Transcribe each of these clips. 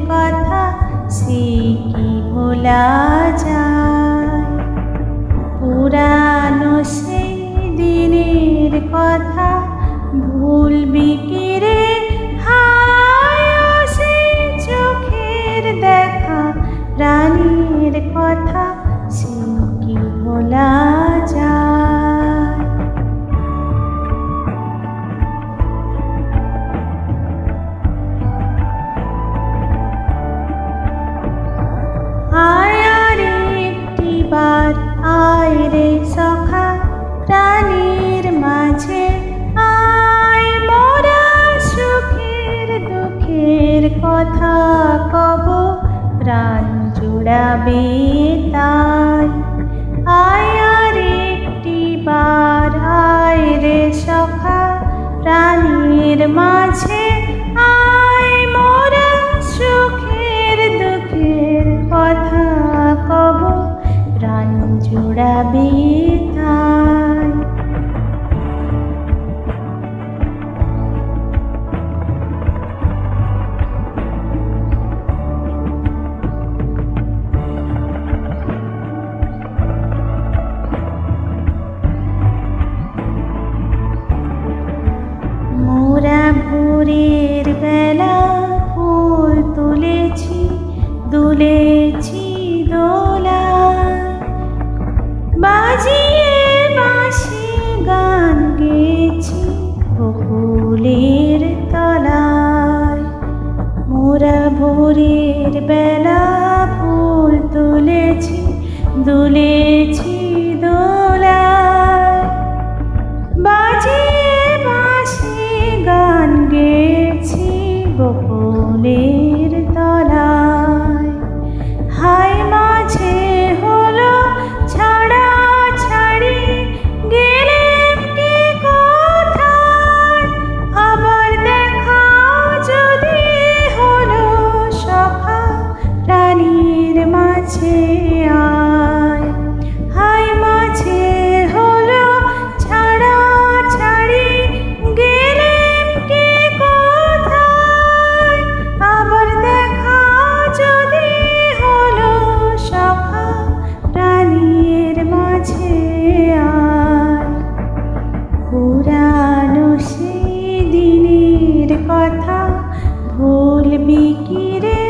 কথা সে কি ভোলা যায়? পুরানো সেই দিনের কথা ভুলবি কি রে? হায় সেই চোখের দেখা প্রাণীর কথা সে কি ভোলা যায়? আয় আর একটিবার আয় রে সখা প্রাণীর মাঝে আয়, মোরা সুখের দুঃখের কথা কব প্রাণ জুড়াবে তাই। আয় আর একটিবার আয় রে সখা প্রাণীর মাঝে আয়, মোরা সুখের দুঃখের কথা কব প্রাণ জুড়াবে তাই। মোরা ভোরের বেলা ফুল তুলেছি দুলেছি দোলায়, বাজিয়ে বাঁশি গান গেয়েছি বকুলের তলায়। মোরা ভোরের বেলা ফুল তুলেছি দুলেছি দোলায়, বাজিয়ে বাঁশি গান গেয়েছি বকুলের তলায়। হায় মাঝে হলো ছাড়া ছাড়ি গেলেম কি কোথায়? আবার দেখা যদি হলো সখা প্রাণীর মাঝে আয়। হায় মাঝে হলো ছাড়া ছাড়ি গেলেম কি কোথায়? আবার দেখা যদি হলো সখা প্রাণীর মাঝে আয়। পুরানো সেই দিনের কথা ভুলবি কি রে?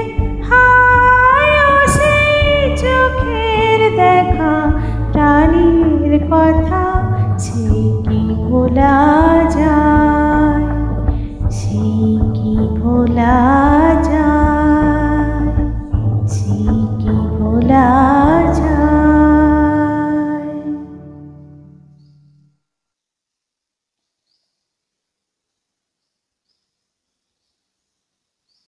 হায় সেই চোখের দেখা প্রাণীর কথা সে কি ভোলা যায়? সে কি ভোলা যায়? সে কি ভোলা